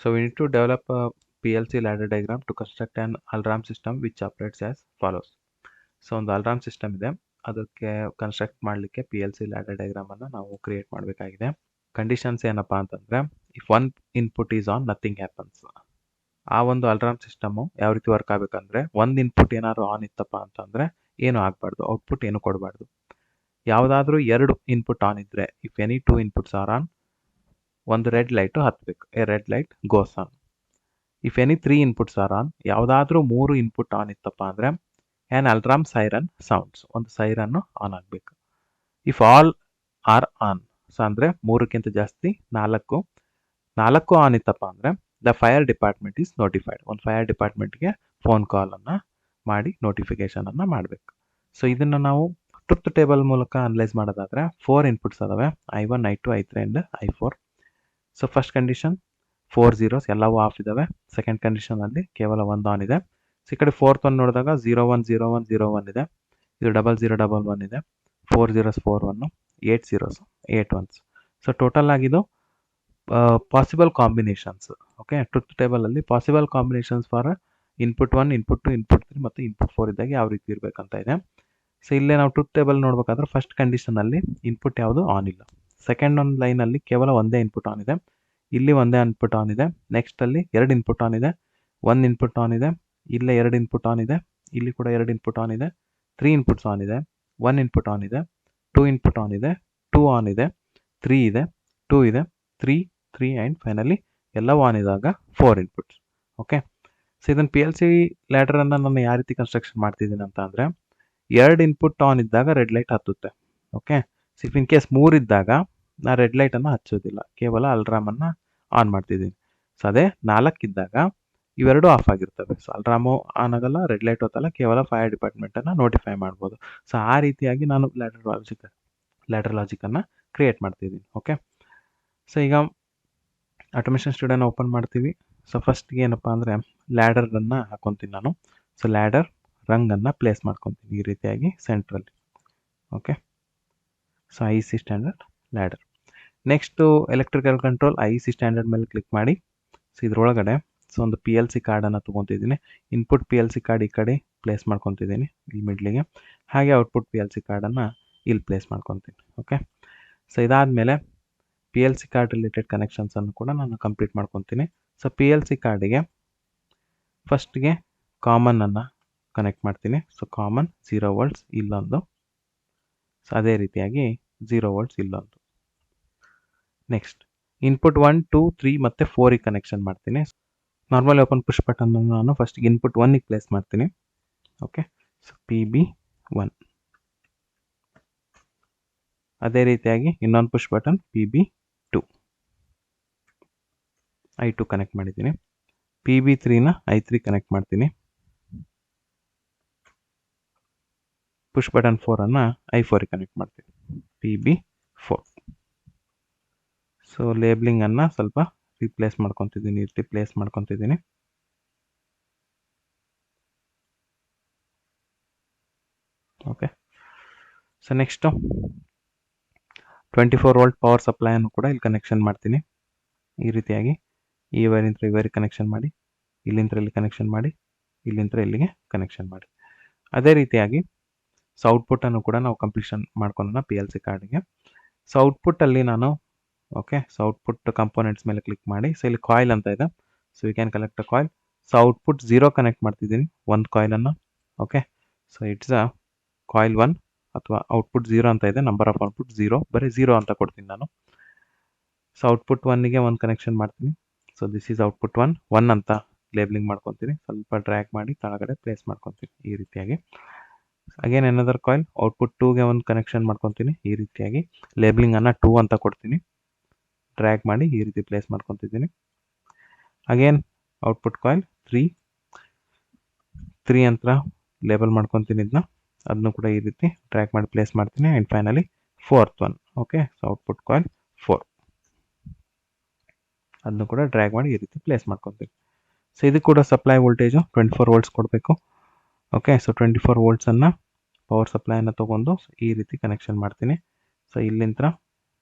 So we need to develop a PLC ladder diagram to construct an alarm system which operates as follows. So ಒಂದು alarm system ಇದೆ, ಅದಕ್ಕೆ construct ಮಾಡಲಿಕ್ಕೆ PLC ladder ಡಯಾಗ್ರಾಮನ್ನು ನಾವು create ಮಾಡಬೇಕಾಗಿದೆ. Conditions ಏನಪ್ಪ ಅಂತಂದರೆ, if one input is on nothing happens. ಆ ಒಂದು ಅಲಾರ್ಮ್ ಸಿಸ್ಟಮು ಯಾವ ರೀತಿ ವರ್ಕ್ ಆಗಬೇಕಂದ್ರೆ, ಒಂದು ಇನ್ಪುಟ್ ಏನಾದ್ರು ಆನ್ ಇತ್ತಪ್ಪ ಅಂತಂದರೆ ಏನು ಆಗಬಾರ್ದು, ಔಟ್ಪುಟ್ ಏನು ಕೊಡಬಾರ್ದು. ಯಾವುದಾದ್ರೂ ಎರಡು ಇನ್ಪುಟ್ ಆನ್ ಇದ್ದರೆ, if any two inputs are on, ಒಂದು ರೆಡ್ ಲೈಟು ಹತ್ತಬೇಕು, a red light goes on. If any three inputs are on, ಯಾವುದಾದ್ರೂ ಮೂರು ಇನ್ಪುಟ್ ಆನ್ ಇತ್ತಪ್ಪ ಅಂದರೆ ಆ್ಯನ್ ಅಲಾರ್ಮ್ ಸೈರನ್ ಸೌಂಡ್ಸ್, ಒಂದು ಸೈರನ್ನು ಆನ್ ಆಗಬೇಕು. If all are on, so ಅಂದರೆ ಮೂರಕ್ಕಿಂತ ಜಾಸ್ತಿ ನಾಲ್ಕು ಆನ್ ಇತ್ತಪ್ಪ ಅಂದರೆ the fire department is notified, ಒಂದು ಫೈರ್ ಡಿಪಾರ್ಟ್ಮೆಂಟ್ಗೆ ಫೋನ್ ಕಾಲನ್ನು ಮಾಡಿ ನೋಟಿಫಿಕೇಷನನ್ನು ಮಾಡಬೇಕು. ಸೊ ಇದನ್ನು ನಾವು ಟ್ರುತ್ ಟೇಬಲ್ ಮೂಲಕ ಅನಲೈಸ್ ಮಾಡೋದಾದರೆ 4 ಇನ್ಪುಟ್ಸ್ ಅದಾವೆ, I1, I2, I3 and I4. So first condition 4 zeros ಎಲ್ಲವೂ ಆಫ್ ಇದ್ದಾವೆ. ಸೆಕೆಂಡ್ ಕಂಡೀಷನಲ್ಲಿ ಕೇವಲ ಒಂದು ಆನ್ ಇದೆ. ಸೊ ಈ ಕಡೆ ಫೋರ್ತ್ ಒನ್ ನೋಡಿದಾಗ 010101 ಇದೆ, ಇದು 0011 ಇದೆ, 4 zeros 4 1, 8 zeros 8 1. ಸೊ ಟೋಟಲ್ ಆಗಿದು ಪಾಸಿಬಲ್ ಕಾಂಬಿನೇಷನ್ಸ್. ಓಕೆ, ಟ್ರುತ್ ಟೇಬಲಲ್ಲಿ possible combinations for input 1, input 2, input 3 ಮತ್ತು ಇನ್ಪುಟ್ 4 ಇದ್ದಾಗ ಯಾವ ರೀತಿ ಇರಬೇಕಂತ ಇದೆ. ಸೊ ಇಲ್ಲೇ ನಾವು ಟ್ರುತ್ ಟೇಬಲ್ ನೋಡಬೇಕಾದ್ರೆ ಫಸ್ಟ್ ಕಂಡೀಷನಲ್ಲಿ ಇನ್ಪುಟ್ ಯಾವುದು ಆನ್ ಇಲ್ಲ. ಸೆಕೆಂಡ್ ಒಂದು ಲೈನಲ್ಲಿ ಕೇವಲ ಒಂದೇ ಇನ್ಪುಟ್ ಆನ್ ಇದೆ, ಇಲ್ಲಿ ಒಂದೇ ಇನ್ಪುಟ್ ಆನ್ ಇದೆ. ನೆಕ್ಸ್ಟಲ್ಲಿ 2 ಇನ್ಪುಟ್ ಆನ್ ಇದೆ, 1 ಇನ್ಪುಟ್ ಆನ್ ಇದೆ, ಇಲ್ಲೇ 2 ಇನ್ಪುಟ್ ಆನ್ ಇದೆ, ಇಲ್ಲಿ ಕೂಡ 2 ಇನ್ಪುಟ್ ಆನ್ ಇದೆ, 3 ಇನ್ಪುಟ್ಸ್ ಆನ್ ಇದೆ, 1 ಇನ್ಪುಟ್ ಆನ್ ಇದೆ, 2 ಇನ್ಪುಟ್ ಆನ್ ಇದೆ, 2 ಆನ್ ಇದೆ, 3 ಇದೆ, 2 ಇದೆ, 3 ಆ್ಯಂಡ್ ಫೈನಲಿ ಎಲ್ಲವೂ ಆನ್ ಇದ್ದಾಗ 4 ಇನ್ಪುಟ್ಸ್. ಓಕೆ, ಸೊ ಇದನ್ನು PLC ಲ್ಯಾಡರನ್ನು ನಾನು ಯಾವ ರೀತಿ ಕನ್ಸ್ಟ್ರಕ್ಷನ್ ಮಾಡ್ತಿದ್ದೀನಿ ಅಂತ ಅಂದರೆ, 2 ಇನ್ಪುಟ್ ಆನ್ ಇದ್ದಾಗ ರೆಡ್ ಲೈಟ್ ಹತ್ತುತ್ತೆ. Okay, so if in case 3 ಇದ್ದಾಗ ನಾನು ರೆಡ್ ಲೈಟನ್ನು ಹಚ್ಚೋದಿಲ್ಲ, ಕೇವಲ ಅಲ್ರಾಮನ್ನು ಆನ್ ಮಾಡ್ತಿದ್ದೀನಿ. ಸೊ ಅದೇ 4 ಇದ್ದಾಗ ಇವೆರಡೂ ಆಫ್ ಆಗಿರ್ತವೆ. ಸೊ ಅಲ್ರಾಮು ಆನ್ ಆಗಲ್ಲ, ರೆಡ್ ಲೈಟ್ ಹೊತ್ತಲ್ಲ, ಕೇವಲ ಫೈರ್ ಡಿಪಾರ್ಟ್ಮೆಂಟನ್ನು ನೋಟಿಫೈ ಮಾಡ್ಬೋದು. ಸೊ ಆ ರೀತಿಯಾಗಿ ನಾನು ಲ್ಯಾಡರ್ ಲಾಜಿಕನ್ನು ಕ್ರಿಯೇಟ್ ಮಾಡ್ತಿದ್ದೀನಿ. ಓಕೆ, ಸೊ ಈಗ ಆಟೋಮೇಷನ್ ಸ್ಟುಡಿಯೋನ ಓಪನ್ ಮಾಡ್ತೀವಿ. ಸೊ ಫಸ್ಟ್ಗೆ ಏನಪ್ಪ ಅಂದರೆ ಲ್ಯಾಡರನ್ನು ಹಾಕೊತೀನಿ ನಾನು. ಸೊ ಲ್ಯಾಡರ್ ರಂಗನ್ನು ಪ್ಲೇಸ್ ಮಾಡ್ಕೊತೀನಿ ಈ ರೀತಿಯಾಗಿ ಸೆಂಟ್ರಲ್ಲಿ. ಓಕೆ, ಸೊ IC ಸ್ಟ್ಯಾಂಡರ್ಡ್ ಲ್ಯಾಡರ್. Next electrical control IC standard ಮೇಲೆ ಕ್ಲಿಕ್ ಮಾಡಿ. ಸೊ ಇದ್ರೊಳಗಡೆ ಸೊ ಒಂದು PLC ಕಾರ್ಡನ್ನು ತೊಗೊತಿದ್ದೀನಿ. ಇನ್ಪುಟ್ PLC ಕಾರ್ಡ್ ಈ ಕಡೆ ಪ್ಲೇಸ್ ಮಾಡ್ಕೊತಿದ್ದೀನಿ ಇಲ್ಲಿ ಮಿಡ್ಲಿಗೆ, ಹಾಗೆ ಔಟ್ಪುಟ್ PLC ಕಾರ್ಡನ್ನು ಇಲ್ಲಿ ಪ್ಲೇಸ್ ಮಾಡ್ಕೊತೀನಿ. ಓಕೆ, ಸೊ ಇದಾದಮೇಲೆ PLC ಕಾರ್ಡ್ ರಿಲೇಟೆಡ್ ಕನೆಕ್ಷನ್ಸನ್ನು ಕೂಡ ನಾನು ಕಂಪ್ಲೀಟ್ ಮಾಡ್ಕೊತೀನಿ. ಸೊ PLC ಕಾರ್ಡಿಗೆ ಫಸ್ಟ್ಗೆ ಕಾಮನನ್ನು ಕನೆಕ್ಟ್ ಮಾಡ್ತೀನಿ. ಸೊ ಕಾಮನ್ 0 volts ಇಲ್ಲೊಂದು, ಸೊ ಅದೇ ರೀತಿಯಾಗಿ 0 volts ಇಲ್ಲೊಂದು. ನೆಕ್ಸ್ಟ್ ಇನ್ಪುಟ್ 1, 2, 3 ಮತ್ತು 4ಗೆ ಕನೆಕ್ಷನ್ ಮಾಡ್ತೀನಿ. ನಾರ್ಮಲ್ ಓಪನ್ ಪುಷ್ ಬಟನ್ನು ನಾನು ಫಸ್ಟ್ ಇನ್ಪುಟ್ 1ಗೆ ಪ್ಲೇಸ್ ಮಾಡ್ತೀನಿ. Okay, so PB1. ಅದೇ ರೀತಿಯಾಗಿ ಇನ್ನೊಂದು push button PB2, I2 connect ಮಾಡಿದ್ದೀನಿ. PB3ನ I3 ಕನೆಕ್ಟ್ ಮಾಡ್ತೀನಿ. ಪುಷ್ ಬಟನ್ 4ಅನ್ನು I4ಗೆ ಕನೆಕ್ಟ್ ಮಾಡ್ತೀನಿ, PB4. ಸೊ ಲೇಬ್ಲಿಂಗನ್ನು ಸ್ವಲ್ಪ ರಿಪ್ಲೇಸ್ ಮಾಡ್ಕೊತಿದ್ದೀನಿ. Okay, so next 24 volt power ಸಪ್ಲೈಯನ್ನು ಕೂಡ ಇಲ್ಲಿ ಕನೆಕ್ಷನ್ ಮಾಡ್ತೀನಿ. ಈ ರೀತಿಯಾಗಿ ಈ ವೈರಿಂತ ಈ ವೈರಿಗೆ ಕನೆಕ್ಷನ್ ಮಾಡಿ, ಇಲ್ಲಿಂದ ಇಲ್ಲಿ ಕನೆಕ್ಷನ್ ಮಾಡಿ, ಇಲ್ಲಿಂದ ಇಲ್ಲಿಗೆ ಕನೆಕ್ಷನ್ ಮಾಡಿ. ಅದೇ ರೀತಿಯಾಗಿ ಸೊ ಔಟ್ಪುಟ್ಟನ್ನು ಕೂಡ ನಾವು ಕಂಪ್ಲೀಷನ್ ಮಾಡ್ಕೊಳ್ಳೋಣ PLC ಕಾರ್ಡಿಗೆ. ಸೊ ಔಟ್ಪುಟ್ಟಲ್ಲಿ ನಾನು ಸೊ ಔಟ್ಪುಟ್ ಕಂಪೋನೆಂಟ್ಸ್ ಮೇಲೆ ಕ್ಲಿಕ್ ಮಾಡಿ. ಸೊ ಇಲ್ಲಿ ಕಾಯಿಲ್ ಅಂತ ಇದೆ, so we can collect a coil. So output 0 connect ಮಾಡ್ತಿದ್ದೀನಿ, ಒಂದು ಕಾಯಿಲನ್ನು. Okay, so it's a coil 1 ಅಥವಾ ಔಟ್ಪುಟ್ 0 ಅಂತ ಇದೆ, ನಂಬರ್ ಆಫ್ ಔಟ್ಪುಟ್ 0, ಬರೀ 0 ಅಂತ ಕೊಡ್ತೀನಿ ನಾನು. ಸೊ ಔಟ್ಪುಟ್ 1ಗೆ ಒಂದು ಕನೆಕ್ಷನ್ ಮಾಡ್ತೀನಿ. ಸೊ ದಿಸ್ ಈಸ್ ಔಟ್ಪುಟ್ 1 ಅಂತ ಲೇಬ್ಲಿಂಗ್ ಮಾಡ್ಕೊತೀನಿ. ಸ್ವಲ್ಪ ಡ್ರ್ಯಾಗ್ ಮಾಡಿ ಕೆಳಗಡೆ ಪ್ಲೇಸ್ ಮಾಡ್ಕೊತೀನಿ ಈ ರೀತಿಯಾಗಿ. ಅಗೇನ್ ಏನದರ್ ಕಾಯಿಲ್ ಔಟ್ಪುಟ್ 2ಗೆ ಒಂದು ಕನೆಕ್ಷನ್ ಮಾಡ್ಕೊತೀನಿ. ಈ ರೀತಿಯಾಗಿ ಲೇಬ್ಲಿಂಗನ್ನು 2 ಅಂತ ಕೊಡ್ತೀನಿ, ಡ್ರ್ಯಾಗ್ ಮಾಡಿ ಈ ರೀತಿ ಪ್ಲೇಸ್ ಮಾಡ್ಕೊತಿದ್ದೀನಿ. ಅಗೇನ್ ಔಟ್ಪುಟ್ ಕಾಯಿಲ್ 3 ಅಂತ ಲೇಬಲ್ ಮಾಡ್ಕೊತೀನಿ ಇದನ್ನ, ಅದನ್ನು ಕೂಡ ಈ ರೀತಿ ಡ್ರ್ಯಾಗ್ ಮಾಡಿ ಪ್ಲೇಸ್ ಮಾಡ್ತೀನಿ. And finally 4th one. Okay, so output coil 4, ಅದನ್ನು ಕೂಡ ಡ್ರ್ಯಾಗ್ ಮಾಡಿ ಈ ರೀತಿ ಪ್ಲೇಸ್ ಮಾಡ್ಕೊತೀನಿ. ಸೊ ಇದು ಕೂಡ ಸಪ್ಲೈ ವೋಲ್ಟೇಜು 24 volts ಕೊಡಬೇಕು. ಓಕೆ, ಸೊ 24 voltsನ್ನು ಪವರ್ ಸಪ್ಲೈಯನ್ನು ತೊಗೊಂಡು ಈ ರೀತಿ ಕನೆಕ್ಷನ್ ಮಾಡ್ತೀನಿ. ಸೊ ಇಲ್ಲಿಂದ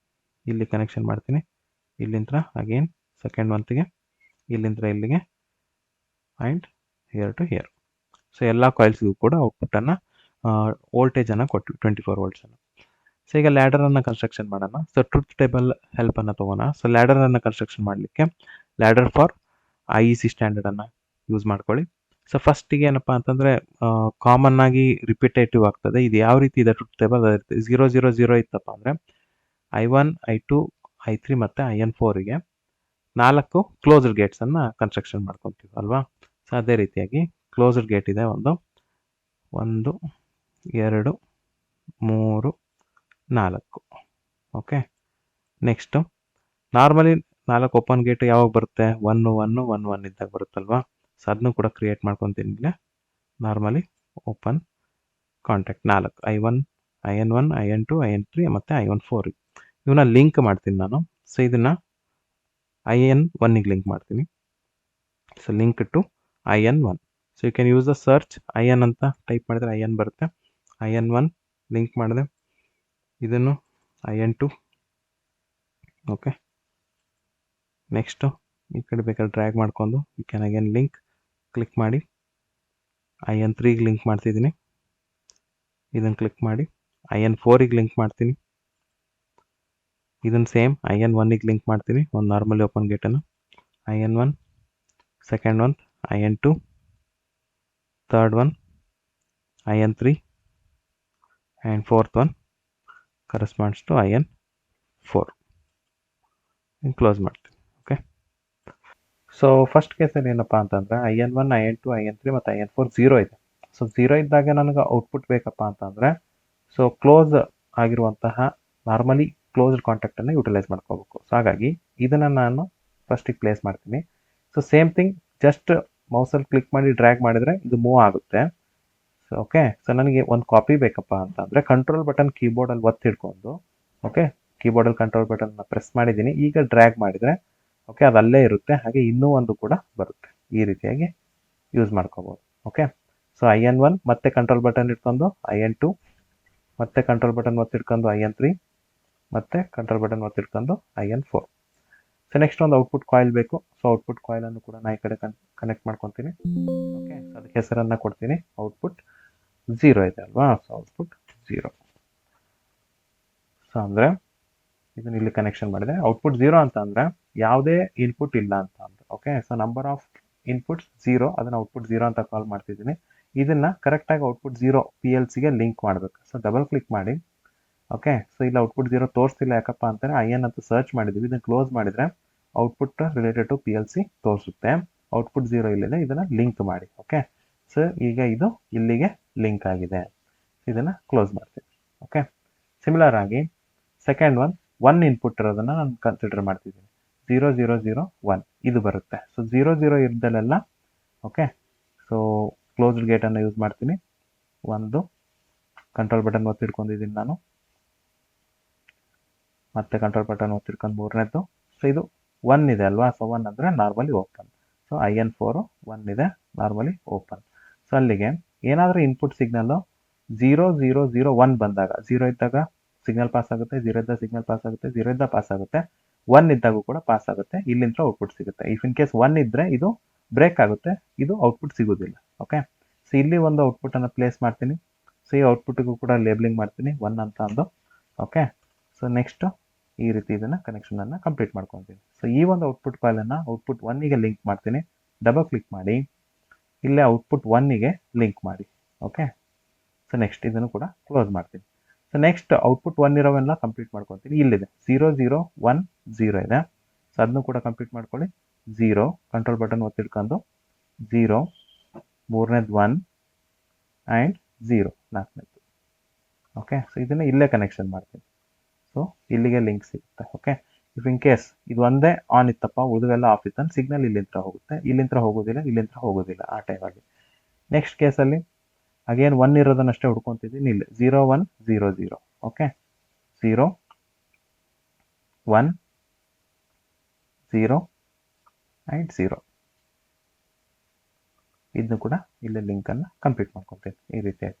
ಇಲ್ಲಿ ಕನೆಕ್ಷನ್ ಮಾಡ್ತೀನಿ, ಇಲ್ಲಿಂದ ಅಗೇನ್ ಸೆಕೆಂಡ್ ಮಂತ್ಗೆ ಇಲ್ಲಿಂದ ಇಲ್ಲಿಗೆ and here to here. So ಎಲ್ಲ ಕಾಯಿಲ್ಸ್ಗೂ ಕೂಡ ಔಟ್ಪುಟ್ಟನ್ನು ವೋಲ್ಟೇಜನ್ನು ಕೊಟ್ಟು 24 ವೋಲ್ಟ್ಸನ್ನು. ಸೊ ಈಗ ಲ್ಯಾಡರನ್ನು ಕನ್ಸ್ಟ್ರಕ್ಷನ್ ಮಾಡೋಣ. ಸೊ ಟ್ರೂತ್ ಟೇಬಲ್ ಹೆಲ್ಪನ್ನು ತೊಗೋಣ. ಸೊ ಲ್ಯಾಡರನ್ನು ಕನ್ಸ್ಟ್ರಕ್ಷನ್ ಮಾಡಲಿಕ್ಕೆ ಲ್ಯಾಡರ್ ಫಾರ್ IEC ಸ್ಟ್ಯಾಂಡರ್ಡನ್ನು ಯೂಸ್ ಮಾಡ್ಕೊಳ್ಳಿ. ಸೊ ಫಸ್ಟಿಗೆ ಏನಪ್ಪ ಅಂತಂದರೆ ಕಾಮನ್ ಆಗಿ ರಿಪಿಟೇಟಿವ್ ಆಗ್ತದೆ. ಇದು ಯಾವ ರೀತಿ ಇದೆ ಟ್ರೂತ್ ಟೇಬಲ್, ಅದೇ ರೀತಿ 0 0 0 ಇತ್ತಪ್ಪ ಅಂದರೆ I1 I2 I3 ಮತ್ತು IN4ಗೆ 4 ಕ್ಲೋಸ್ಡ್ ಗೇಟ್ಸನ್ನು ಕನ್ಸ್ಟ್ರಕ್ಷನ್ ಮಾಡ್ಕೊತೀವಿ ಅಲ್ವಾ. ಸೊ ಅದೇ ರೀತಿಯಾಗಿ ಕ್ಲೋಸ್ಡ್ ಗೇಟ್ ಇದೆ 1 2 3 4. Okay, next normally 4 open gate ಯಾವಾಗ ಬರುತ್ತೆ? 1 1 1 1 ಇದ್ದಾಗ ಬರುತ್ತಲ್ವಾ. ಸೊ ಅದನ್ನು ಕೂಡ ಕ್ರಿಯೇಟ್ ಮಾಡ್ಕೊತೀನಿ ಇಲ್ಲೇ. Normally open contact 4 I1 IN1 IN2 IN3 ಮತ್ತು IN4 ಇವನ್ನ ಲಿಂಕ್ ಮಾಡ್ತೀನಿ ನಾನು. ಸೊ ಇದನ್ನು IN1ಗೆ ಲಿಂಕ್ ಮಾಡ್ತೀನಿ. So link to IN1. So you can use the search IN ಅಂತ ಟೈಪ್ ಮಾಡಿದರೆ IN ಬರುತ್ತೆ. IN1 ಲಿಂಕ್ ಮಾಡಿದೆ. ಇದನ್ನು IN2. ಓಕೆ, ನೆಕ್ಸ್ಟು ಈ ಕಡೆ ಬೇಕಾದ್ರೆ ಡ್ರ್ಯಾಗ್ ಮಾಡ್ಕೊಂಡು you can again link click ಮಾಡಿ IN3ಗೆ ಲಿಂಕ್ ಮಾಡ್ತಿದ್ದೀನಿ. ಇದನ್ನು ಕ್ಲಿಕ್ ಮಾಡಿ IN4ಗೆ ಲಿಂಕ್ ಮಾಡ್ತೀನಿ. ಇದನ್ನು ಸೇಮ್ IN1ಗೆ ಲಿಂಕ್ ಮಾಡ್ತೀನಿ. ಒಂದು ನಾರ್ಮಲಿ ಓಪನ್ ಗೇಟನ್ನು IN1, second one IN2, third one IN3 and fourth one corresponds to IN4. Close ಮಾಡ್ತೀನಿ. ಓಕೆ, ಸೊ ಫಸ್ಟ್ ಕೇಸಲ್ಲಿ ಏನಪ್ಪ ಅಂತಂದರೆ IN1 IN2 IN3 ಮತ್ತು IN4 0 ಇದೆ. ಸೊ 0 ಇದ್ದಾಗ ನನಗೆ ಔಟ್ಪುಟ್ ಬೇಕಪ್ಪ ಅಂತಂದರೆ ಸೊ ಕ್ಲೋಸ್ ಆಗಿರುವಂತಹ ನಾರ್ಮಲಿ ಕ್ಲೋಸ್ಡ್ ಕಾಂಟ್ಯಾಕ್ಟನ್ನು ಯುಟಿಲೈಸ್ ಮಾಡ್ಕೋಬೇಕು. ಸೊ ಹಾಗಾಗಿ ಇದನ್ನು ನಾನು ಫಸ್ಟಿಗೆ ಪ್ಲೇಸ್ ಮಾಡ್ತೀನಿ. ಸೊ ಸೇಮ್ ಥಿಂಗ್, ಜಸ್ಟ್ ಮೌಸಲ್ಲಿ ಕ್ಲಿಕ್ ಮಾಡಿ ಡ್ರ್ಯಾಗ್ ಮಾಡಿದರೆ ಇದು ಮೂವ್ ಆಗುತ್ತೆ. ಸೊ ಓಕೆ, ಸೊ ನನಗೆ ಒಂದು ಕಾಪಿ ಬೇಕಪ್ಪ ಅಂತಂದರೆ ಕಂಟ್ರೋಲ್ ಬಟನ್ ಕೀಬೋರ್ಡಲ್ಲಿ ಒತ್ತಿ ಹಿಡ್ಕೊಂಡು, ಓಕೆ, ಕೀಬೋರ್ಡಲ್ಲಿ ಕಂಟ್ರೋಲ್ ಬಟನ್ನ ಪ್ರೆಸ್ ಮಾಡಿದ್ದೀನಿ. ಈಗ ಡ್ರ್ಯಾಗ್ ಮಾಡಿದರೆ ಓಕೆ ಅದು ಅಲ್ಲೇ ಇರುತ್ತೆ. ಹಾಗೆ ಇನ್ನೂ ಒಂದು ಕೂಡ ಬರುತ್ತೆ. ಈ ರೀತಿಯಾಗಿ ಯೂಸ್ ಮಾಡ್ಕೋಬೋದು. ಓಕೆ, ಸೊ IN1 ಮತ್ತೆ ಕಂಟ್ರೋಲ್ ಬಟನ್ ಇಟ್ಕೊಂಡು IN2, ಮತ್ತೆ ಕಂಟ್ರೋಲ್ ಬಟನ್ ಒತ್ತಿಡ್ಕೊಂಡು IN3, ಮತ್ತೆ ಕಂಟ್ರೋಲ್ ಬಟನ್ ಒತ್ತಿಡ್ಕೊಂಡು IN4. ಸೊ ನೆಕ್ಸ್ಟ್ ಒಂದು ಔಟ್ಪುಟ್ ಕಾಯಿಲ್ ಬೇಕು. ಸೊ ಔಟ್ಪುಟ್ ಕಾಯಿಲನ್ನು ಕೂಡ ನಾನು ಈ ಕಡೆ ಕನೆಕ್ಟ್ ಮಾಡ್ಕೊತೀನಿ. ಓಕೆ, ಸೊ ಅದಕ್ಕೆ ಹೆಸರನ್ನು ಕೊಡ್ತೀನಿ ಔಟ್ಪುಟ್ 0 ಇದೆ ಅಲ್ವಾ. So output 0. ಸೊ ಅಂದರೆ ಇದನ್ನ ಇಲ್ಲಿ ಕನೆಕ್ಷನ್ ಮಾಡಿದೆ. ಔಟ್ಪುಟ್ 0 ಅಂತ ಅಂದರೆ ಯಾವುದೇ ಇನ್ಪುಟ್ ಇಲ್ಲ ಅಂತ ಅಂದರೆ. Okay, so number of inputs 0, ಅದನ್ನು ಔಟ್ಪುಟ್ 0 ಅಂತ ಕಾಲ್ ಮಾಡ್ತಿದ್ದೀನಿ. ಇದನ್ನು ಕರೆಕ್ಟಾಗಿ ಔಟ್ಪುಟ್ 0 PLCಗೆ ಲಿಂಕ್ ಮಾಡಬೇಕು. ಸೊ ಡಬಲ್ ಕ್ಲಿಕ್ ಮಾಡಿ. ಓಕೆ, ಸೊ ಇಲ್ಲಿ ಔಟ್ಪುಟ್ 0 ತೋರಿಸ್ತಿಲ್ಲ. ಯಾಕಪ್ಪ ಅಂತಾರೆ IN ಅಂತ ಸರ್ಚ್ ಮಾಡಿದ್ದೀವಿ. ಇದನ್ನು ಕ್ಲೋಸ್ ಮಾಡಿದರೆ ಔಟ್ಪುಟ್ ರಿಲೇಟೆಡ್ ಟು PLC ತೋರಿಸುತ್ತೆ. ಔಟ್ಪುಟ್ 0 ಇಲ್ಲಿದೆ, ಇದನ್ನು ಲಿಂಕ್ ಮಾಡಿ. ಓಕೆ, ಸೊ ಈಗ ಇದು ಇಲ್ಲಿಗೆ ಲಿಂಕ್ ಆಗಿದೆ. ಇದನ್ನು ಕ್ಲೋಸ್ ಮಾಡ್ತೀನಿ. ಓಕೆ, ಸಿಮಿಲರ್ ಆಗಿ ಸೆಕೆಂಡ್ ಒನ್ ಇನ್ಪುಟ್ ಇರೋದನ್ನು ನಾನು ಕನ್ಸಿಡರ್ ಮಾಡ್ತಿದ್ದೀನಿ. 0 0 0 1 ಇದು ಬರುತ್ತೆ. ಸೊ 0 0 ಇರ್ದಲ್ಲೆಲ್ಲ ಓಕೆ, ಸೊ ಕ್ಲೋಸ್ಡ್ ಗೇಟನ್ನು ಯೂಸ್ ಮಾಡ್ತೀನಿ. ಒಂದು ಕಂಟ್ರೋಲ್ ಬಟನ್ ಒತ್ತಿಡ್ಕೊಂಡಿದ್ದೀನಿ ನಾನು, ಮತ್ತೆ ಕಂಟ್ರೋಲ್ ಬಟನ್ ಒತ್ತಿಡ್ಕೊಂಡು ಮೂರನೇದು. ಸೊ ಇದು 1 ಇದೆ ಅಲ್ವಾ. ಸೊ 1 ಅಂದರೆ ನಾರ್ಮಲಿ ಓಪನ್. ಸೊ IN4 1 ಇದೆ, ನಾರ್ಮಲಿ ಓಪನ್. ಸೊ ಅಲ್ಲಿಗೆ ಏನಾದರೂ ಇನ್ಪುಟ್ ಸಿಗ್ನಲ್ಲು 0 0 0 1 ಬಂದಾಗ, 0 ಇದ್ದಾಗ ಸಿಗ್ನಲ್ ಪಾಸ್ ಆಗುತ್ತೆ, 0 ಇದ್ದಾಗ ಸಿಗ್ನಲ್ ಪಾಸ್ ಆಗುತ್ತೆ, 0 ಇದ್ದಾಗ ಪಾಸ್ ಆಗುತ್ತೆ, 1 ಇದ್ದಾಗೂ ಕೂಡ ಪಾಸ್ ಆಗುತ್ತೆ. ಇಲ್ಲಿಂದ ಔಟ್ಪುಟ್ ಸಿಗುತ್ತೆ. ಇಫ್ ಇನ್ ಕೇಸ್ 1 ಇದ್ದರೆ ಇದು ಬ್ರೇಕ್ ಆಗುತ್ತೆ, ಇದು ಔಟ್ಪುಟ್ ಸಿಗೋದಿಲ್ಲ. ಓಕೆ, ಸೊ ಇಲ್ಲಿ ಒಂದು ಔಟ್ಪುಟ್ಟನ್ನು ಪ್ಲೇಸ್ ಮಾಡ್ತೀನಿ. ಸೊ ಈ ಔಟ್ಪುಟ್ಟಿಗೂ ಕೂಡ ಲೇಬ್ಲಿಂಗ್ ಮಾಡ್ತೀನಿ 1 ಅಂತ ಅಂದು. ಓಕೆ, ಸೊ ನೆಕ್ಸ್ಟು ಈ ರೀತಿ ಇದನ್ನು ಕನೆಕ್ಷನನ್ನು ಕಂಪ್ಲೀಟ್ ಮಾಡ್ಕೊತೀನಿ. ಸೊ ಈ ಒಂದು ಔಟ್ಪುಟ್ ಕಾಯಿಲನ್ನು ಔಟ್ಪುಟ್ 1ಗೆ ಲಿಂಕ್ ಮಾಡ್ತೀನಿ. ಡಬಲ್ ಕ್ಲಿಕ್ ಮಾಡಿ ಇಲ್ಲೇ ಔಟ್ಪುಟ್ 1ಗೆ ಲಿಂಕ್ ಮಾಡಿ. ಓಕೆ, ಸೊ ನೆಕ್ಸ್ಟ್ ಇದನ್ನು ಕೂಡ ಕ್ಲೋಸ್ ಮಾಡ್ತೀನಿ. ಸೊ ನೆಕ್ಸ್ಟ್ ಔಟ್ಪುಟ್ 1 ಇರೋವೆಲ್ಲ ಕಂಪ್ಲೀಟ್ ಮಾಡ್ಕೊತೀನಿ. ಇಲ್ಲಿದೆ 0 0 1 0 ಇದೆ. ಸೊ ಅದನ್ನು ಕೂಡ ಕಂಪ್ಲೀಟ್ ಮಾಡ್ಕೊಳ್ಳಿ. 0 ಕಂಟ್ರೋಲ್ ಬಟನ್ ಒತ್ತಿಡ್ಕೊಂಡು 0 ಮೂರನೇದು 1 ಆ್ಯಂಡ್ 0 ನಾಲ್ಕನೇದು. ಓಕೆ, ಸೊ ಇದನ್ನು ಇಲ್ಲೇ ಕನೆಕ್ಷನ್ ಮಾಡ್ತೀನಿ. ಸೊ ಇಲ್ಲಿಗೆ ಲಿಂಕ್ ಸಿಗುತ್ತೆ. ಓಕೆ, ಇಫ್ ಇನ್ ಕೇಸ್ ಇದು ಒಂದೇ ಆನ್ ಇತ್ತಪ್ಪ, ಉಳಿದೆಲ್ಲ ಆಫ್ ಇತ್ತು, ಸಿಗ್ನಲ್ ಇಲ್ಲಿಂದ ಹೋಗುತ್ತೆ, ಇಲ್ಲಿಂದ ಹೋಗೋದಿಲ್ಲ, ಇಲ್ಲಿಂದ ಹೋಗೋದಿಲ್ಲ ಆ ಟೈಮಲ್ಲಿ. ನೆಕ್ಸ್ಟ್ ಕೇಸಲ್ಲಿ ಅಗೇನ್ 1 ಇರೋದನ್ನಷ್ಟೇ ಹುಡ್ಕೊತಿದ್ದೀನಿ. ಇಲ್ಲಿ 0 1 0 0. Okay, 0 1 0 and 0. ಇದನ್ನು ಕೂಡ ಇಲ್ಲಿ ಲಿಂಕನ್ನು ಕಂಪ್ಲೀಟ್ ಮಾಡ್ಕೊತೀನಿ ಈ ರೀತಿಯಾಗಿ.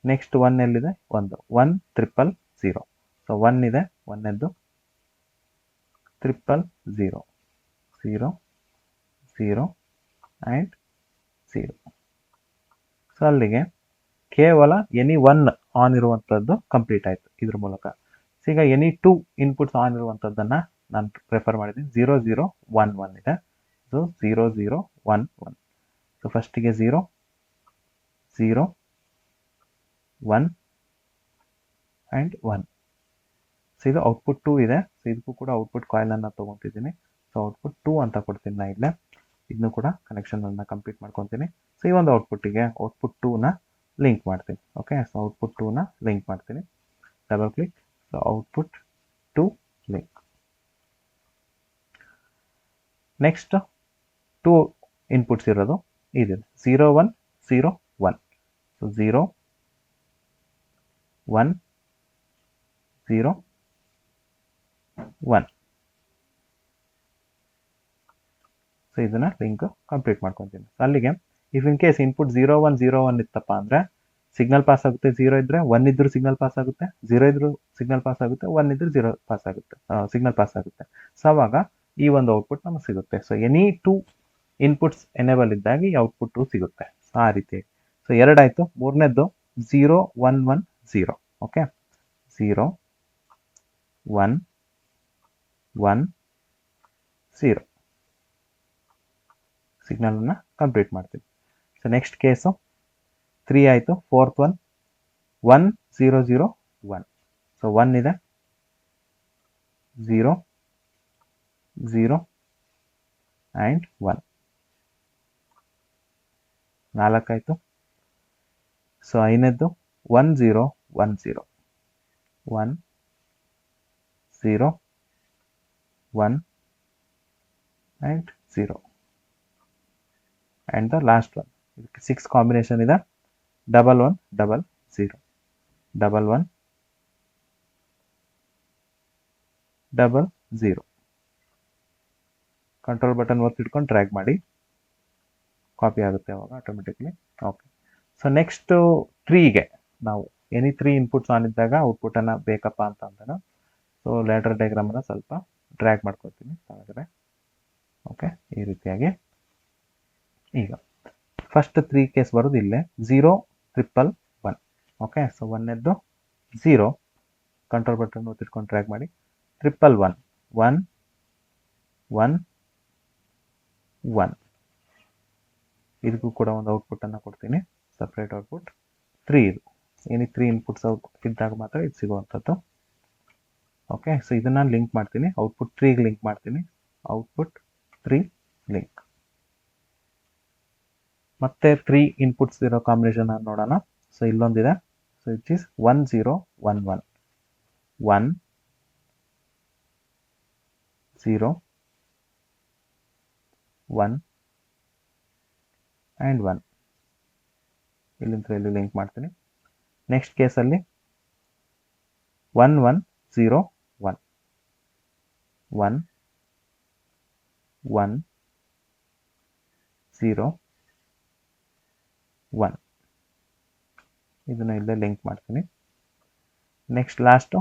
ನೆಕ್ಸ್ಟ್ 1 ಎಲ್ಲಿದೆ? 1 1 0 0. ಸೊ 1 ಇದೆ, 1ನೇದ್ದು 0 0 0 0 ಆ್ಯಂಡ್ 0. ಸೊ ಅಲ್ಲಿಗೆ ಕೇವಲ ಎನಿ 1 ಆನ್ ಇರುವಂಥದ್ದು ಕಂಪ್ಲೀಟ್ ಆಯಿತು ಇದ್ರ ಮೂಲಕ. ಸೊ ಈಗ ಎನಿ 2 ಇನ್ಪುಟ್ಸ್ ಆನ್ ಇರುವಂಥದ್ದನ್ನು ನಾನು ಪ್ರಿಫರ್ ಮಾಡಿದ್ದೀನಿ. 0 0 1 1 ಇದೆ. ಸೊ 0 0 1 1. ಸೊ ಫಸ್ಟಿಗೆ 0 0 1 ಆ್ಯಂಡ್ 1. ಸೊ ಇದು ಔಟ್ಪುಟ್ 2 ಇದೆ. ಸೊ ಇದಕ್ಕೂ ಕೂಡ ಔಟ್ಪುಟ್ ಕಾಯಿಲನ್ನು ತೊಗೊತಿದ್ದೀನಿ. ಸೊ ಔಟ್ಪುಟ್ 2 ಅಂತ ಕೊಡ್ತೀನಿ ನಾ ಇಲ್ಲೇ. ಇದನ್ನು ಕೂಡ ಕನೆಕ್ಷನನ್ನು ಕಂಪ್ಲೀಟ್ ಮಾಡ್ಕೊತೀನಿ. ಸೊ ಈ ಒಂದು ಔಟ್ಪುಟ್ಟಿಗೆ ಔಟ್ಪುಟ್ 2ನ ಲಿಂಕ್ ಮಾಡ್ತೀನಿ. ಓಕೆ, ಸೊ ಔಟ್ಪುಟ್ 2ನ ಲಿಂಕ್ ಮಾಡ್ತೀನಿ. Double click. So output 2 link. Next 2 inputs ಇರೋದು ಇದೆ. 0 1 0 1. ಸೊ 0 1 0 1. ಸೊ ಇದನ್ನ ಲಿಂಕ್ ಕಂಪ್ಲೀಟ್ ಮಾಡ್ಕೊತೀನಿ. ಅಲ್ಲಿಗೆ ಇಫ್ ಇನ್ ಕೇಸ್ ಇನ್ಪುಟ್ 0 1 0 1 ಇತ್ತಪ್ಪ ಅಂದರೆ ಸಿಗ್ನಲ್ ಪಾಸ್ ಆಗುತ್ತೆ. 0 ಇದ್ದರೆ 1 ಇದ್ರೂ ಸಿಗ್ನಲ್ ಪಾಸ್ ಆಗುತ್ತೆ. 0 ಇದ್ರೂ ಸಿಗ್ನಲ್ ಪಾಸ್ ಆಗುತ್ತೆ. 1 ಇದ್ರೂ 0 ಪಾಸ್ ಆಗುತ್ತೆ, ಸಿಗ್ನಲ್ ಪಾಸ್ ಆಗುತ್ತೆ. ಸೊ ಅವಾಗ ಈ ಒಂದು ಔಟ್ಪುಟ್ ನಮಗೆ ಸಿಗುತ್ತೆ. ಸೊ ಎನಿ 2 ಇನ್ಪುಟ್ಸ್ ಎನೇಬಲ್ ಇದ್ದಾಗ ಈ ಔಟ್ಪುಟ್ 2 ಸಿಗುತ್ತೆ. ಸೊ ಆ ರೀತಿ. ಸೊ ಎರಡಾಯಿತು. ಮೂರನೇದ್ದು 0 1 1 0. ಓಕೆ, 0 1 1 0. ಸಿಗ್ನಲನ್ನು ಕಂಪ್ಲೀಟ್ ಮಾಡ್ತೀವಿ. ಸೊ ನೆಕ್ಸ್ಟ್ ಕೇಸು 3 ಆಯಿತು. ಫೋರ್ತ್ 1 1 0 0 1. ಸೊ 1 ಇದೆ. 0 0 ಆ್ಯಂಡ್ 1. 4 ಆಯಿತು. ಸೊ ಐದನೇದ್ದು 1 0 1 0. 1 0 1 and 0. And the last one. 6 combination ಇದೆ. 1 1 0 0 1 1 0 0. ಕಂಟ್ರೋಲ್ ಬಟನ್ ಒತ್ತಿ ಇಟ್ಕೊಂಡು ಡ್ರ್ಯಾಗ್ ಮಾಡಿ, ಕಾಪಿ ಆಗುತ್ತೆ ಅವಾಗ ಆಟೋಮೆಟಿಕ್ಲಿ. ಓಕೆ, ಸೊ ನೆಕ್ಸ್ಟು 3ಗೆ ನಾವು ಎನಿ 3 ಇನ್ಪುಟ್ಸ್ ಆನ್ ಇದ್ದಾಗ ಔಟ್ಪುಟನ್ನು ಬೇಕಪ್ಪ ಅಂತ ಅಂದಾಗ ಸೊ ಲ್ಯಾಡರ್ ಡಯಾಗ್ರಾಮನ್ನು ಸ್ವಲ್ಪ ಡ್ರ್ಯಾಗ್ ಮಾಡ್ಕೊತೀನಿ ಕೆಳಗಡೆ. ಓಕೆ, ಈ ರೀತಿಯಾಗಿ. ಈಗ ಫಸ್ಟ್ 3 ಕೇಸ್ ಬರೋದು ಇಲ್ಲೇ 0 1 1. ಓಕೆ, ಸೊ ಒಂದನೇದ್ದು 0, ಕಂಟ್ರೋಲ್ ಬಟನ್ ಒತ್ತಿಟ್ಕೊಂಡು ಡ್ರ್ಯಾಗ್ ಮಾಡಿ, 1 1 1 1 1. ಇದಕ್ಕೂ ಕೂಡ ಒಂದು ಔಟ್ಪುಟ್ಟನ್ನು ಕೊಡ್ತೀನಿ, ಸಪ್ರೇಟ್ ಔಟ್ಪುಟ್ 3. ಇದು ಎನಿ 3 ಇನ್ಪುಟ್ಸ್ ಔಟ್ಪುಟ್ ಇದ್ದಾಗ ಮಾತ್ರ ಇದು ಸಿಗುವಂಥದ್ದು. ಓಕೆ, ಸೊ ಇದನ್ನು ಲಿಂಕ್ ಮಾಡ್ತೀನಿ, ಔಟ್ಪುಟ್ 3ಗೆ ಲಿಂಕ್ ಮಾಡ್ತೀನಿ. Output 3 link. ಮತ್ತೆ 3 ಇನ್ಪುಟ್ಸ್ ಇರೋ ಕಾಂಬಿನೇಷನ್ ನೋಡೋಣ. ಸೊ ಇಲ್ಲೊಂದಿದೆ. So it is 1 0 1 1 1 0 1 and 1. ಇಲ್ಲಿಂದ ಇಲ್ಲಿ ಲಿಂಕ್ ಮಾಡ್ತೀನಿ. ನೆಕ್ಸ್ಟ್ ಕೇಸಲ್ಲಿ 1 1 0 1 1 1 0 1. ಇದನ್ನು ಇಲ್ಲೇ ಲಿಂಕ್ ಮಾಡ್ತೀನಿ. Next last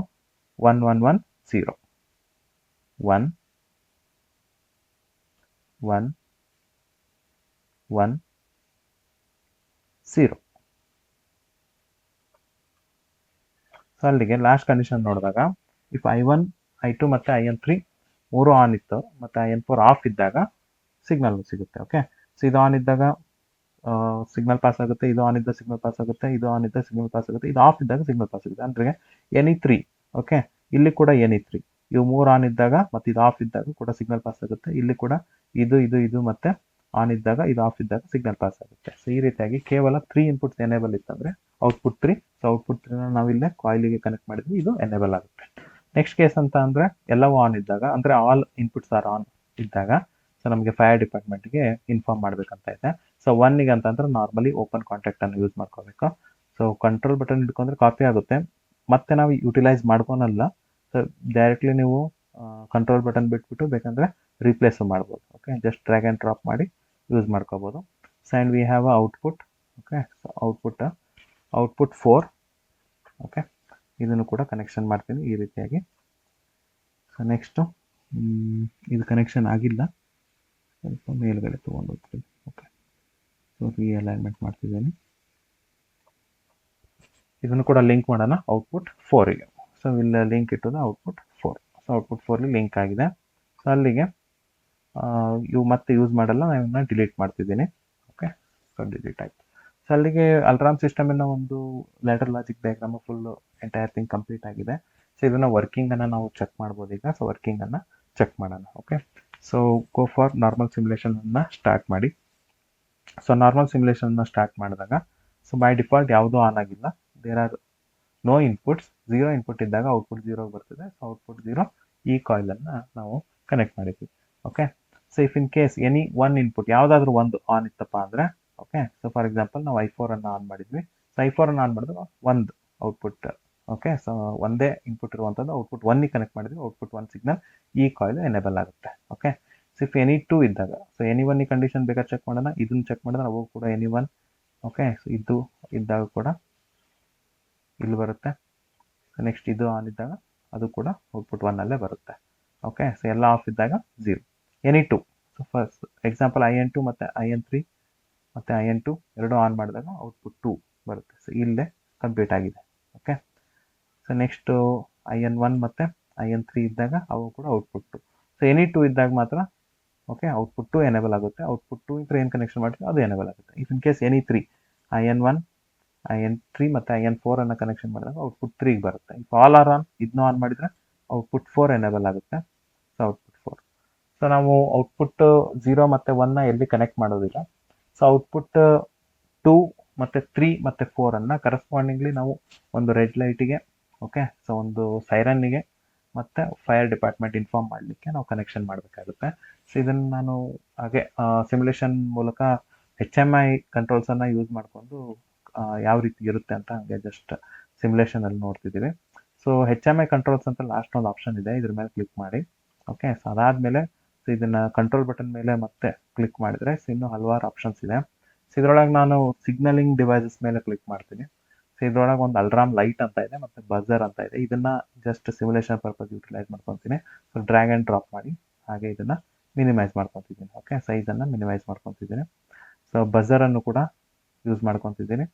1 1 1 0 1 1 1 0. ಸೊ ಅಲ್ಲಿಗೆ ಲಾಸ್ಟ್ ಕಂಡೀಷನ್ ನೋಡಿದಾಗ ಇಫ್ I1 I2 ಮತ್ತು IN3 ಮೂರು ಆನ್ ಇತ್ತು ಮತ್ತು IN4 ಆಫ್ ಇದ್ದಾಗ ಸಿಗ್ನಲ್ ಸಿಗುತ್ತೆ. ಓಕೆ, ಸೊ ಇದು ಆನ್ ಇದ್ದಾಗ ಸಿಗ್ನಲ್ ಪಾಸ್ ಆಗುತ್ತೆ, ಇದು ಆನ್ ಇದ್ದಾಗ ಸಿಗ್ನಲ್ ಪಾಸ್ ಆಗುತ್ತೆ, ಇದು ಆನ್ ಇದ್ದಾಗ ಸಿಗ್ನಲ್ ಪಾಸ್ ಆಗುತ್ತೆ, ಇದು ಆಫ್ ಇದ್ದಾಗ ಸಿಗ್ನಲ್ ಪಾಸ್ ಆಗುತ್ತೆ. ಅಂದರೆ ಎನಿ 3. ಓಕೆ, ಇಲ್ಲಿ ಕೂಡ ಎನಿ 3. ಇವು ಮೂರು ಆನ್ ಇದ್ದಾಗ ಮತ್ತು ಇದು ಆಫ್ ಇದ್ದಾಗ ಕೂಡ ಸಿಗ್ನಲ್ ಪಾಸ್ ಆಗುತ್ತೆ. ಇಲ್ಲಿ ಕೂಡ ಇದು ಇದು ಇದು ಮತ್ತೆ ಆನ್ ಇದ್ದಾಗ ಇದು ಆಫ್ ಇದ್ದಾಗ ಸಿಗ್ನಲ್ ಪಾಸ್ ಆಗುತ್ತೆ. ಸೊ ಈ ರೀತಿಯಾಗಿ ಕೇವಲ 3 ಇನ್ಪುಟ್ಸ್ ಎನೇಬಲ್ ಇತ್ತಂದರೆ ಔಟ್ಪುಟ್ 3. ಸೊ ಔಟ್ಪುಟ್ 3ನ ನಾವಿಲ್ಲೇ ಕಾಯಿಲಿಗೆ ಕನೆಕ್ಟ್ ಮಾಡಿದ್ವಿ, ಇದು ಎನೇಬಲ್ ಆಗುತ್ತೆ. ನೆಕ್ಸ್ಟ್ ಕೇಸ್ ಅಂತ ಅಂದರೆ ಎಲ್ಲವೂ ಆನ್ ಇದ್ದಾಗ, ಅಂದರೆ ಆಲ್ ಇನ್ಪುಟ್ಸ್ ಆರ್ ಆನ್ ಇದ್ದಾಗ ಸೊ ನಮಗೆ ಫೈರ್ ಡಿಪಾರ್ಟ್ಮೆಂಟ್ಗೆ ಇನ್ಫಾರ್ಮ್ ಮಾಡಬೇಕಂತ ಇದೆ. ಸೊ 1ಗೆ ಅಂತಂದ್ರೆ ನಾರ್ಮಲಿ ಓಪನ್ ಕಾಂಟ್ಯಾಕ್ಟನ್ನು ಯೂಸ್ ಮಾಡ್ಕೋಬೇಕು. ಸೊ ಕಂಟ್ರೋಲ್ ಬಟನ್ ಹಿಡ್ಕೊಂಡ್ರೆ ಕಾಪಿ ಆಗುತ್ತೆ, ಮತ್ತೆ ನಾವು ಯುಟಿಲೈಸ್ ಮಾಡ್ಕೊಳಲ್ಲ. ಸೊ ಡೈರೆಕ್ಟ್ಲಿ ನೀವು ಕಂಟ್ರೋಲ್ ಬಟನ್ ಬಿಟ್ಬಿಟ್ಟು ಬೇಕಂದರೆ ರೀಪ್ಲೇಸು ಮಾಡ್ಬೋದು. Okay, just drag and drop ಮಾಡಿ ಯೂಸ್ ಮಾಡ್ಕೋಬೋದು. So and we have a output. Okay, so output 4. Okay, ಇದನ್ನು ಕೂಡ ಕನೆಕ್ಷನ್ ಮಾಡ್ತೀನಿ ಈ ರೀತಿಯಾಗಿ. ಸೊ ನೆಕ್ಸ್ಟು ಇದು ಕನೆಕ್ಷನ್ ಆಗಿಲ್ಲ. ಸ್ವಲ್ಪ ಮೇಲ್ಗಡೆ ತೊಗೊಂಡು ಹೋಗ್ತೀವಿ. ಓಕೆ, ಸೊ ರೀಅಲೈನ್ಮೆಂಟ್ ಮಾಡ್ತಿದ್ದೀನಿ. ಇದನ್ನು ಕೂಡ ಲಿಂಕ್ ಮಾಡೋಣ ಔಟ್ಪುಟ್ 4ಗೆ. ಸೊ ಇಲ್ಲಿ ಲಿಂಕ್ ಇಟ್ಟೋದು ಔಟ್ಪುಟ್ 4. ಸೊ ಔಟ್ಪುಟ್ 4 ಲಿಂಕ್ ಆಗಿದೆ. ಸೊ ಅಲ್ಲಿಗೆ ಇವು ಮತ್ತೆ ಯೂಸ್ ಮಾಡಲ್ಲ, ನಾನು ಇವನ್ನ ಡಿಲೀಟ್ ಮಾಡ್ತಿದ್ದೀನಿ. ಓಕೆ, ಸೊ ಡಿಲೀಟ್ ಆಯಿತು. ಸೊ ಅಲ್ಲಿಗೆ ಅಲ್ರಾಮ್ ಸಿಸ್ಟಮಿನ ಒಂದು ladder logic diagram full entire thing complete ಆಗಿದೆ. ಸೊ ಇದನ್ನು ವರ್ಕಿಂಗನ್ನು ನಾವು ಚೆಕ್ ಮಾಡ್ಬೋದು ಈಗ. ಸೊ ವರ್ಕಿಂಗನ್ನು ಚೆಕ್ ಮಾಡೋಣ. Okay, so go for normal ಸಿಮ್ಯುಲೇಷನನ್ನು ಸ್ಟಾರ್ಟ್ ಮಾಡಿ. ಸೊ ನಾರ್ಮಲ್ ಸಿಮ್ಯುಲೇಷನ್ನ ಸ್ಟಾರ್ಟ್ ಮಾಡಿದಾಗ ಸೊ ಬೈ ಡಿಫಾಲ್ಟ್ ಯಾವುದೂ ಆನ್ ಆಗಿಲ್ಲ. There are no inputs. 0 input ಇದ್ದಾಗ ಔಟ್ಪುಟ್ 0 ಬರ್ತದೆ. ಸೊ ಔಟ್ಪುಟ್ 0 ಈ ಕಾಯಿಲನ್ನು ನಾವು ಕನೆಕ್ಟ್ ಮಾಡಿದ್ವಿ. Okay, so if in case any one input ಯಾವುದಾದ್ರೂ ಒಂದು ಆನ್ ಇತ್ತಪ್ಪ ಅಂದರೆ, ಓಕೆ, ಸೊ ಫಾರ್ ಎಕ್ಸಾಂಪಲ್ ನಾವು i4 ಅನ್ನು ಆನ್ ಮಾಡಿದ್ವಿ. ಸೊ i4 ಅನ್ನು ಆನ್ ಮಾಡಿದ್ರೆ ಒಂದು ಔಟ್ಪುಟ್. ಓಕೆ, ಸೊ ಒಂದೇ ಇನ್ಪುಟ್ ಇರುವಂಥದ್ದು ಔಟ್ಪುಟ್ 1ಗೆ ಕನೆಕ್ಟ್ ಮಾಡಿದ್ವಿ. ಔಟ್ಪುಟ್ 1 ಸಿಗ್ನಲ್ ಈ ಕಾಯಿಲ್ ಎನೇಬಲ್ ಆಗುತ್ತೆ. ಓಕೆ, ಸೊ ಇಫ್ ಎನಿ 2 ಇದ್ದಾಗ, ಸೊ ಎನಿ ಒನ್ ಈ ಕಂಡೀಷನ್ ಬೇಕಾದ್ರೆ ಚೆಕ್ ಮಾಡೋಣ. ಇದನ್ನು ಚೆಕ್ ಮಾಡಿದ್ರೆ ಅವು ಕೂಡ ಎನಿ ಒನ್. ಓಕೆ, ಸೊ ಇದು ಇದ್ದಾಗ ಕೂಡ ಇಲ್ಲಿ ಬರುತ್ತೆ. ನೆಕ್ಸ್ಟ್ ಇದು ಆನ್ ಇದ್ದಾಗ ಅದು ಕೂಡ ಔಟ್ಪುಟ್ 1 ಅಲ್ಲೇ ಬರುತ್ತೆ. ಓಕೆ, ಸೊ ಎಲ್ಲ ಆಫ್ ಇದ್ದಾಗ 0. Any 2, so first example IN2 ಮತ್ತು IN3 ಮತ್ತು IN2 ಎರಡು ಆನ್ ಮಾಡಿದಾಗ ಔಟ್ಪುಟ್ 2 ಬರುತ್ತೆ. ಸೊ ಇಲ್ಲೇ ಕಂಪ್ಲೀಟ್ ಆಗಿದೆ. ಓಕೆ, ಸೊ ನೆಕ್ಸ್ಟು IN1 ಮತ್ತು IN3 ಇದ್ದಾಗ ಅವು ಕೂಡ ಔಟ್ಪುಟ್ 2. ಸೊ ಎನಿ 2 ಇದ್ದಾಗ ಮಾತ್ರ ಓಕೆ ಔಟ್ಪುಟ್ 2 ಎನೇಬಲ್ ಆಗುತ್ತೆ. ಔಟ್ಪುಟ್ 2 ಇಂದ ಏನು ಕನೆಕ್ಷನ್ ಮಾಡ್ತೀವಿ ಅದು ಎನೇಬಲ್ ಆಗುತ್ತೆ. If in case any 3 IN1 IN3 ಮತ್ತು IN4 ಅನ್ನು ಕನೆಕ್ಷನ್ ಮಾಡಿದಾಗ ಔಟ್ಪುಟ್ 3 ಬರುತ್ತೆ. ಇಫ್ ಆಲ್ ಆರ್ ಆನ್ ಇದನ್ನು ಆನ್ ಮಾಡಿದರೆ ಔಟ್ಪುಟ್ 4 ಎನೇಬಲ್ ಆಗುತ್ತೆ. So output 4. ಸೊ ನಾವು ಔಟ್ಪುಟ್ 0 ಮತ್ತು 1ನ ಎಲ್ಲಿ ಕನೆಕ್ಟ್ ಮಾಡೋದಿಲ್ಲ. ಸೊ ಔಟ್ಪುಟ್ 2 ಮತ್ತು 3 ಮತ್ತು 4 ಅನ್ನು ಕರೆಸ್ಪಾಂಡಿಂಗ್ಲಿ ನಾವು ಒಂದು ರೆಡ್ ಲೈಟಿಗೆ, ಓಕೆ, ಸೊ ಒಂದು ಸೈರನ್ನಿಗೆ ಮತ್ತು ಫೈರ್ ಡಿಪಾರ್ಟ್ಮೆಂಟ್ ಇನ್ಫಾರ್ಮ್ ಮಾಡಲಿಕ್ಕೆ ನಾವು ಕನೆಕ್ಷನ್ ಮಾಡಬೇಕಾಗುತ್ತೆ. ಸೊ ಇದನ್ನು ನಾನು ಹಾಗೆ ಸಿಮ್ಯುಲೇಷನ್ ಮೂಲಕ HMI ಕಂಟ್ರೋಲ್ಸನ್ನು ಯೂಸ್ ಮಾಡಿಕೊಂಡು ಯಾವ ರೀತಿ ಇರುತ್ತೆ ಅಂತ ಹಾಗೆ ಜಸ್ಟ್ ಸಿಮ್ಯುಲೇಷನಲ್ಲಿ ನೋಡ್ತಿದ್ದೀವಿ. ಸೊ HMI ಕಂಟ್ರೋಲ್ಸ್ ಅಂತ ಲಾಸ್ಟ್ ಒಂದು ಆಪ್ಷನ್ ಇದೆ, ಇದ್ರ ಮೇಲೆ ಕ್ಲಿಕ್ ಮಾಡಿ. ಓಕೆ, ಸೊ ಅದಾದಮೇಲೆ ಸೊ ಇದನ್ನು ಕಂಟ್ರೋಲ್ ಬಟನ್ ಮೇಲೆ ಮತ್ತೆ ಕ್ಲಿಕ್ ಮಾಡಿದರೆ ಸೊ ಇನ್ನೂ ಹಲವಾರು ಆಪ್ಷನ್ಸ್ ಇದೆ. ಸೊ ಇದರೊಳಗೆ ನಾನು ಸಿಗ್ನಲಿಂಗ್ ಡಿವೈಸಸ್ ಮೇಲೆ ಕ್ಲಿಕ್ ಮಾಡ್ತೀನಿ. ಸೊ ಇದರೊಳಗೆ ಒಂದು ಅಲ್ರಾಮ್ ಲೈಟ್ ಅಂತ ಇದೆ ಮತ್ತು ಬಜರ್ ಅಂತ ಇದೆ. ಇದನ್ನು ಜಸ್ಟ್ ಸಿಮ್ಯುಲೇಷನ್ ಪರ್ಪಸ್ ಯೂಟಿಲೈಸ್ ಮಾಡ್ಕೊತೀನಿ. ಸೊ ಡ್ರ್ಯಾಗ್ ಆ್ಯಂಡ್ ಡ್ರಾಪ್ ಮಾಡಿ ಹಾಗೆ ಇದನ್ನು ಮಿನಿಮೈಸ್ ಮಾಡ್ಕೊತಿದ್ದೀನಿ. ಓಕೆ, ಸೈಜನ್ನು ಮಿನಿಮೈಸ್ ಮಾಡ್ಕೊತಿದ್ದೀನಿ. ಸೊ ಬಜರನ್ನು ಕೂಡ ಯೂಸ್ ಮಾಡ್ಕೊತಿದ್ದೀನಿ.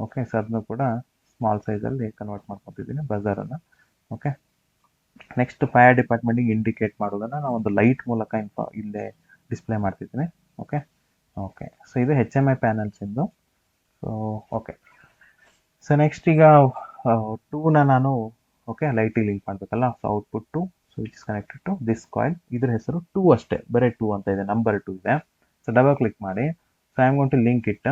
ಓಕೆ, ಸೊ ಅದನ್ನು ಕೂಡ ಸ್ಮಾಲ್ ಸೈಜಲ್ಲಿ ಕನ್ವರ್ಟ್ ಮಾಡ್ಕೊತಿದ್ದೀನಿ ಬಜರನ್ನು. ಓಕೆ, ನೆಕ್ಸ್ಟ್ ಫೈರ್ ಡಿಪಾರ್ಟ್ಮೆಂಟಿಗೆ ಇಂಡಿಕೇಟ್ ಮಾಡೋದನ್ನು ನಾವು ಒಂದು ಲೈಟ್ ಮೂಲಕ ಇಲ್ಲೇ ಡಿಸ್ಪ್ಲೇ ಮಾಡ್ತಿದ್ದೀನಿ. ಓಕೆ ಓಕೆ, ಸೊ ಇದು HMI ಪ್ಯಾನಲ್ಸಿಂದು. ಸೊ ಓಕೆ, ಸೊ ನೆಕ್ಸ್ಟ್ ಈಗ 2ನ ನಾನು ಓಕೆ ಲೈಟಿಗೆ ಲಿಂಕ್ ಮಾಡಬೇಕಲ್ಲ. So output 2, so it is connected to this coil. ಇದ್ರ ಹೆಸರು 2 ಅಷ್ಟೇ, ಬರೀ 2 ಅಂತ ಇದೆ, ನಂಬರ್ 2 ಇದೆ. ಸೊ ಡಬಲ್ ಕ್ಲಿಕ್ ಮಾಡಿ. So I am going to link it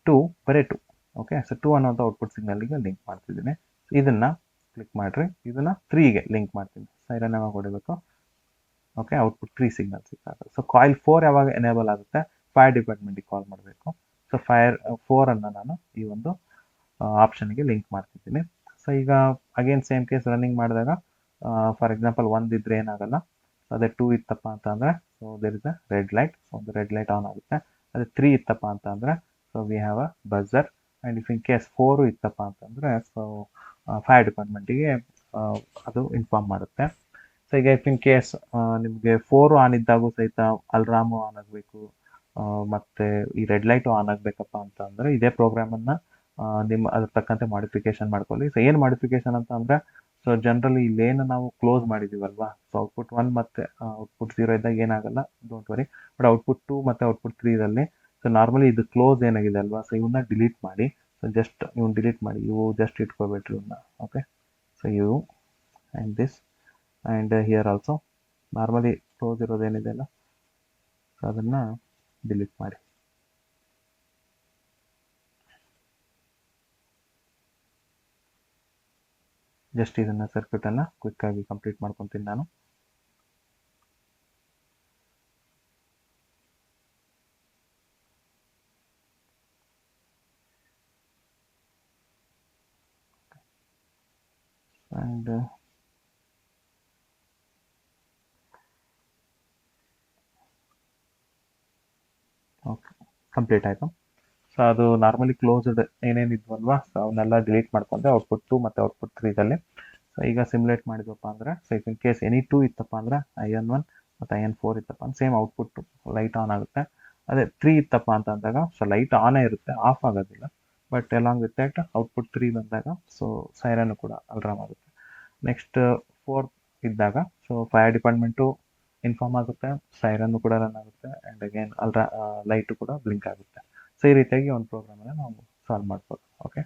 2, ಬರೀ 2. ಓಕೆ, ಸೊ 2 ಅನ್ನೋದು ಔಟ್ಪುಟ್ ಸಿಗ್ನಲ್ಗೆ ಲಿಂಕ್ ಮಾಡ್ತಿದ್ದೀನಿ. ಇದನ್ನು ಕ್ಲಿಕ್ ಮಾಡಿರಿ. ಇದನ್ನು 3ಗೆ ಲಿಂಕ್ ಮಾಡ್ತೀನಿ. ಸೈರನ್ ಯಾವಾಗ ಹೊಡಿಬೇಕು? ಓಕೆ, ಔಟ್ಪುಟ್ 3 ಸಿಗ್ನಲ್ ಸಿಕ್ಕಾಗ. ಸೊ ಕಾಯಿಲ್ 4 ಯಾವಾಗ ಎನೇಬಲ್ ಆಗುತ್ತೆ? ಫೈರ್ ಡಿಪಾರ್ಟ್ಮೆಂಟಿಗೆ ಕಾಲ್ ಮಾಡಬೇಕು. ಸೊ ಫೈರ್ 4ಅನ್ನು ನಾನು ಈ ಒಂದು ಆಪ್ಷನ್ಗೆ ಲಿಂಕ್ ಮಾಡ್ತಿದ್ದೀನಿ. ಸೊ ಈಗ ಅಗೇನ್ ಸೇಮ್ ಕೇಸ್ ರನ್ನಿಂಗ್ ಮಾಡಿದಾಗ ಫಾರ್ ಎಕ್ಸಾಂಪಲ್ 1 ಇದ್ದರೆ ಏನಾಗಲ್ಲ. ಅದೇ 2 ಇತ್ತಪ್ಪ ಅಂತ ಅಂದರೆ so there is a red light. So ಒಂದು ರೆಡ್ ಲೈಟ್ ಆನ್ ಆಗುತ್ತೆ. ಅದೇ 3 ಇತ್ತಪ್ಪ ಅಂತ ಅಂದರೆ so we have a buzzer. And if in case 4 ಇತ್ತಪ್ಪ ಅಂತಂದರೆ ಸೊ ಫೈರ್ ಡಿಪಾರ್ಟ್ಮೆಂಟಿಗೆ ಅದು ಇನ್ಫಾರ್ಮ್ ಮಾಡುತ್ತೆ. ಸೊ ಈಗ ಇಫ್ ಇನ್ ಕೇಸ್ ನಿಮಗೆ 4 ಆನ್ ಇದ್ದಾಗೂ ಸಹಿತ ಅಲ್ರಾಮು ಆನ್ ಆಗಬೇಕು ಮತ್ತು ಈ ರೆಡ್ ಲೈಟು ಆನ್ ಆಗಬೇಕಪ್ಪ ಅಂತ ಅಂದರೆ ಇದೇ ಪ್ರೋಗ್ರಾಮನ್ನು ನಿಮ್ಮ ಅದ್ರ ತಕ್ಕಂತೆ ಮಾಡಿಫಿಕೇಶನ್ ಮಾಡ್ಕೊಳ್ಳಿ. ಸೊ ಏನು ಮಾಡಿಫಿಕೇಶನ್ ಅಂತ ಅಂದರೆ ಸೊ ಜನರಲಿ ಇಲ್ಲೇನು ನಾವು ಕ್ಲೋಸ್ ಮಾಡಿದ್ದೀವಲ್ವಾ, ಸೊ ಔಟ್ಪುಟ್ 1 ಮತ್ತು ಔಟ್ಪುಟ್ 0 ಇದ್ದಾಗ ಏನಾಗಲ್ಲ, ಡೋಂಟ್ ವರಿ. ಬಟ್ ಔಟ್ಪುಟ್ 2 ಮತ್ತು ಔಟ್ಪುಟ್ 3ದಲ್ಲಿ ಸೊ ನಾರ್ಮಲಿ ಇದು ಕ್ಲೋಸ್ ಏನಾಗಿದೆ ಅಲ್ವಾ, ಸೊ ಇವನ್ನ ಡಿಲೀಟ್ ಮಾಡಿ. ಸೊ ಜಸ್ಟ್ ಇವನ್ನ ಡಿಲೀಟ್ ಮಾಡಿ, ಇವು ಜಸ್ಟ್ ಇಟ್ಕೋಬೇಡ್ರಿ ಇವನ್ನ. ಓಕೆ, ಸೊ ಇವು and this and here also normally close ಇರೋದೇನಿದೆ ಅಲ್ಲ, ಸೊ ಅದನ್ನು ಡಿಲೀಟ್ ಮಾಡಿ. ಜಸ್ಟ್ ಇದನ್ನು ಸರ್ಕ್ಯೂಟನ್ನು ಕ್ವಿಕ್ಕಾಗಿ ಕಂಪ್ಲೀಟ್ ಮಾಡ್ಕೊತೀನಿ ನಾನು. ಆ್ಯಂಡ್ ಓಕೆ, ಕಂಪ್ಲೀಟ್ ಆಯಿತು. ಸೊ ಅದು ನಾರ್ಮಲಿ ಕ್ಲೋಸ್ಡ್ ಏನೇನಿದ್ವಲ್ವಾ, ಸೊ ಅವನ್ನೆಲ್ಲ ಡಿಲೀಟ್ ಮಾಡ್ಕೊಂಡೆ ಔಟ್ಪುಟ್ 2 ಮತ್ತು ಔಟ್ಪುಟ್ 3ದಲ್ಲಿ. ಸೊ ಈಗ ಸಿಮ್ಯುಲೇಟ್ ಮಾಡಿದ್ವಪ್ಪ ಅಂದರೆ so if in case any 2 ಇತ್ತಪ್ಪ ಅಂದರೆ IN1 ಮತ್ತು IN4 ಇತ್ತಪ್ಪ ಸೇಮ್ ಔಟ್ಪುಟ್ ಲೈಟ್ ಆನ್ ಆಗುತ್ತೆ. ಅದೇ 3 ಇತ್ತಪ್ಪ ಅಂತ ಅಂದಾಗ ಸೊ ಲೈಟ್ ಆನೇ ಇರುತ್ತೆ, ಆಫ್ ಆಗೋದಿಲ್ಲ. But along with that output 3 ಬಂದಾಗ ಸೊ ಸೈರನ್ ಕೂಡ ಅಲ್ರಾಮ್ ಆಗುತ್ತೆ. ನೆಕ್ಸ್ಟ್ 4 ಇದ್ದಾಗ ಸೊ ಫೈರ್ ಡಿಪಾರ್ಟ್ಮೆಂಟು ಇನ್ಫಾರ್ಮ್ ಆಗುತ್ತೆ, ಸೈರನ್ನು ಕೂಡ ರನ್ ಆಗುತ್ತೆ, ಆ್ಯಂಡ್ ಅಗೇನ್ ಲೈಟು ಕೂಡ ಬ್ಲಿಂಕ್ ಆಗುತ್ತೆ. ಸೊ ಈ ರೀತಿಯಾಗಿ ಒಂದು ಪ್ರೋಗ್ರಾಮನ್ನು ನಾವು ಸಾಲ್ವ್ ಮಾಡ್ಬೋದು. ಓಕೆ.